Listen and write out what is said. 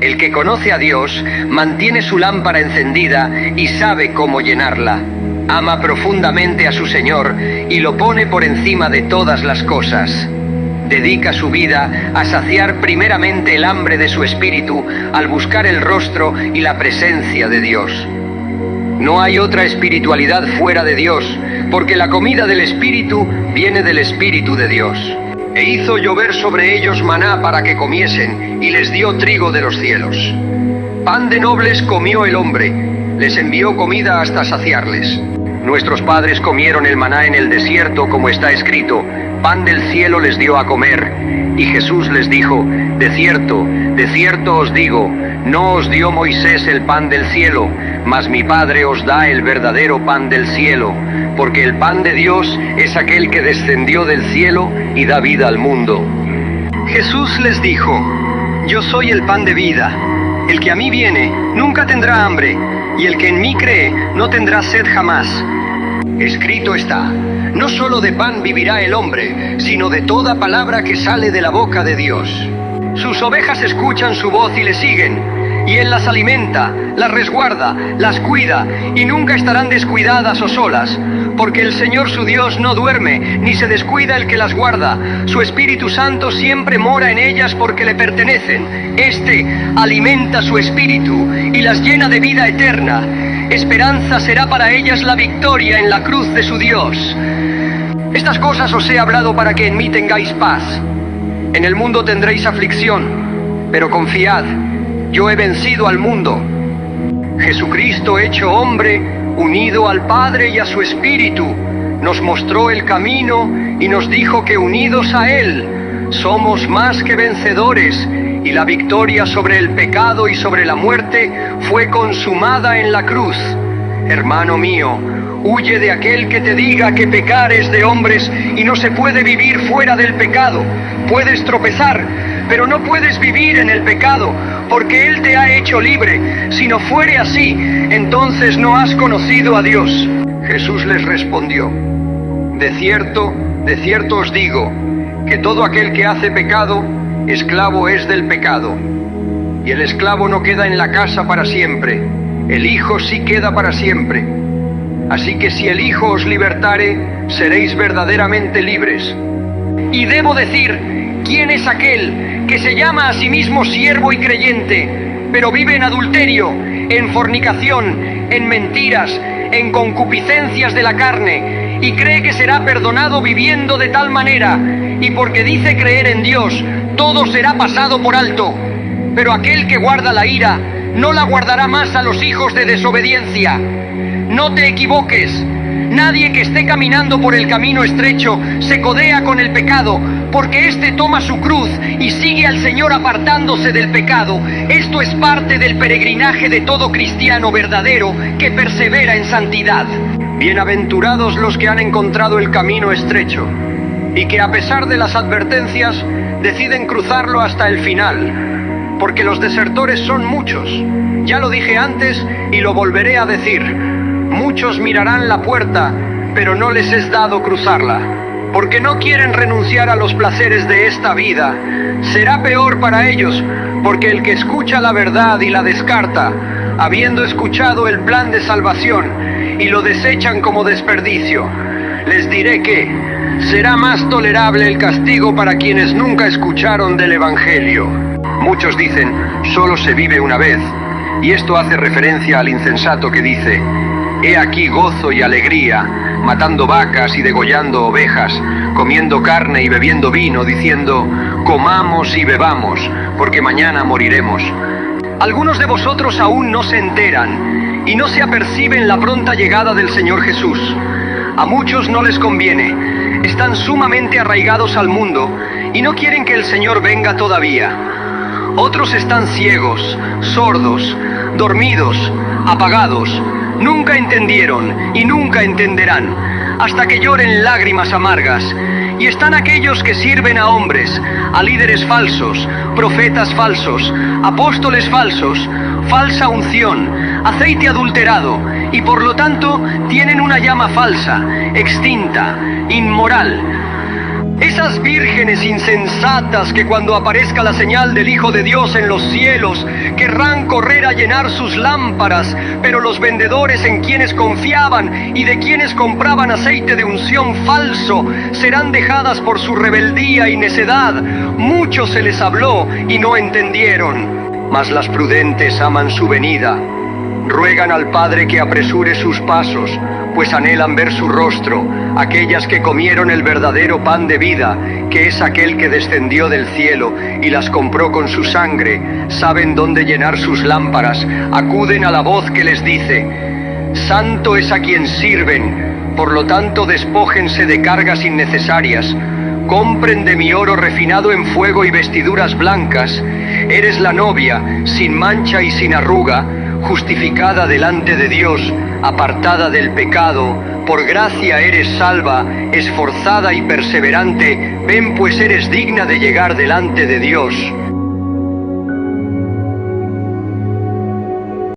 El que conoce a Dios mantiene su lámpara encendida y sabe cómo llenarla. Ama profundamente a su Señor y lo pone por encima de todas las cosas. Dedica su vida a saciar primeramente el hambre de su espíritu al buscar el rostro y la presencia de Dios. No hay otra espiritualidad fuera de Dios, porque la comida del Espíritu viene del Espíritu de Dios. E hizo llover sobre ellos maná para que comiesen, y les dio trigo de los cielos. Pan de nobles comió el hombre, les envió comida hasta saciarles. Nuestros padres comieron el maná en el desierto, como está escrito, pan del cielo les dio a comer. Y Jesús les dijo, de cierto os digo, no os dio Moisés el pan del cielo, mas mi Padre os da el verdadero pan del cielo, porque el pan de Dios es aquel que descendió del cielo y da vida al mundo. Jesús les dijo, yo soy el pan de vida, el que a mí viene nunca tendrá hambre, y el que en mí cree no tendrá sed jamás. Escrito está, no solo de pan vivirá el hombre, sino de toda palabra que sale de la boca de Dios. Sus ovejas escuchan su voz y le siguen, y Él las alimenta, las resguarda, las cuida, y nunca estarán descuidadas o solas, porque el Señor su Dios no duerme, ni se descuida el que las guarda. Su Espíritu Santo siempre mora en ellas porque le pertenecen. Este alimenta su espíritu y las llena de vida eterna. Esperanza será para ellas la victoria en la cruz de su Dios. Estas cosas os he hablado para que en mí tengáis paz. En el mundo tendréis aflicción, pero confiad, yo he vencido al mundo. Jesucristo hecho hombre, unido al Padre y a su Espíritu, nos mostró el camino y nos dijo que unidos a Él somos más que vencedores, y la victoria sobre el pecado y sobre la muerte fue consumada en la cruz. Hermano mío, huye de aquel que te diga que pecar es de hombres y no se puede vivir fuera del pecado. Puedes tropezar, pero no puedes vivir en el pecado, porque Él te ha hecho libre. Si no fuere así, entonces no has conocido a Dios. Jesús les respondió, de cierto os digo, que todo aquel que hace pecado, esclavo es del pecado. Y el esclavo no queda en la casa para siempre, el Hijo sí queda para siempre. Así que si el Hijo os libertare, seréis verdaderamente libres. Y debo decir, ¿quién es aquel que se llama a sí mismo siervo y creyente, pero vive en adulterio, en fornicación, en mentiras, en concupiscencias de la carne, y cree que será perdonado viviendo de tal manera, y porque dice creer en Dios, todo será pasado por alto? Pero aquel que guarda la ira, no la guardará más a los hijos de desobediencia. No te equivoques. Nadie que esté caminando por el camino estrecho se codea con el pecado, porque éste toma su cruz y sigue al Señor apartándose del pecado. Esto es parte del peregrinaje de todo cristiano verdadero que persevera en santidad. Bienaventurados los que han encontrado el camino estrecho y que a pesar de las advertencias deciden cruzarlo hasta el final, porque los desertores son muchos. Ya lo dije antes y lo volveré a decir. Muchos mirarán la puerta, pero no les es dado cruzarla, porque no quieren renunciar a los placeres de esta vida. Será peor para ellos, porque el que escucha la verdad y la descarta, habiendo escuchado el plan de salvación, y lo desechan como desperdicio, les diré que será más tolerable el castigo para quienes nunca escucharon del Evangelio. Muchos dicen, solo se vive una vez, y esto hace referencia al insensato que dice, he aquí gozo y alegría, matando vacas y degollando ovejas, comiendo carne y bebiendo vino, diciendo, comamos y bebamos, porque mañana moriremos. Algunos de vosotros aún no se enteran, y no se aperciben la pronta llegada del Señor Jesús. A muchos no les conviene, están sumamente arraigados al mundo, y no quieren que el Señor venga todavía. Otros están ciegos, sordos, dormidos, apagados. Nunca entendieron y nunca entenderán, hasta que lloren lágrimas amargas. Y están aquellos que sirven a hombres, a líderes falsos, profetas falsos, apóstoles falsos, falsa unción, aceite adulterado, y por lo tanto tienen una llama falsa, extinta, inmoral. Esas vírgenes insensatas que cuando aparezca la señal del Hijo de Dios en los cielos, querrán correr a llenar sus lámparas, pero los vendedores en quienes confiaban y de quienes compraban aceite de unción falso, serán dejadas por su rebeldía y necedad. Mucho se les habló y no entendieron, mas las prudentes aman su venida. Ruegan al Padre que apresure sus pasos, pues anhelan ver su rostro, aquellas que comieron el verdadero pan de vida, que es aquel que descendió del cielo y las compró con su sangre, saben dónde llenar sus lámparas, acuden a la voz que les dice: Santo es a quien sirven, por lo tanto despójense de cargas innecesarias, compren de mi oro refinado en fuego y vestiduras blancas, eres la novia, sin mancha y sin arruga, justificada delante de Dios, apartada del pecado, por gracia eres salva, esforzada y perseverante, ven pues eres digna de llegar delante de Dios.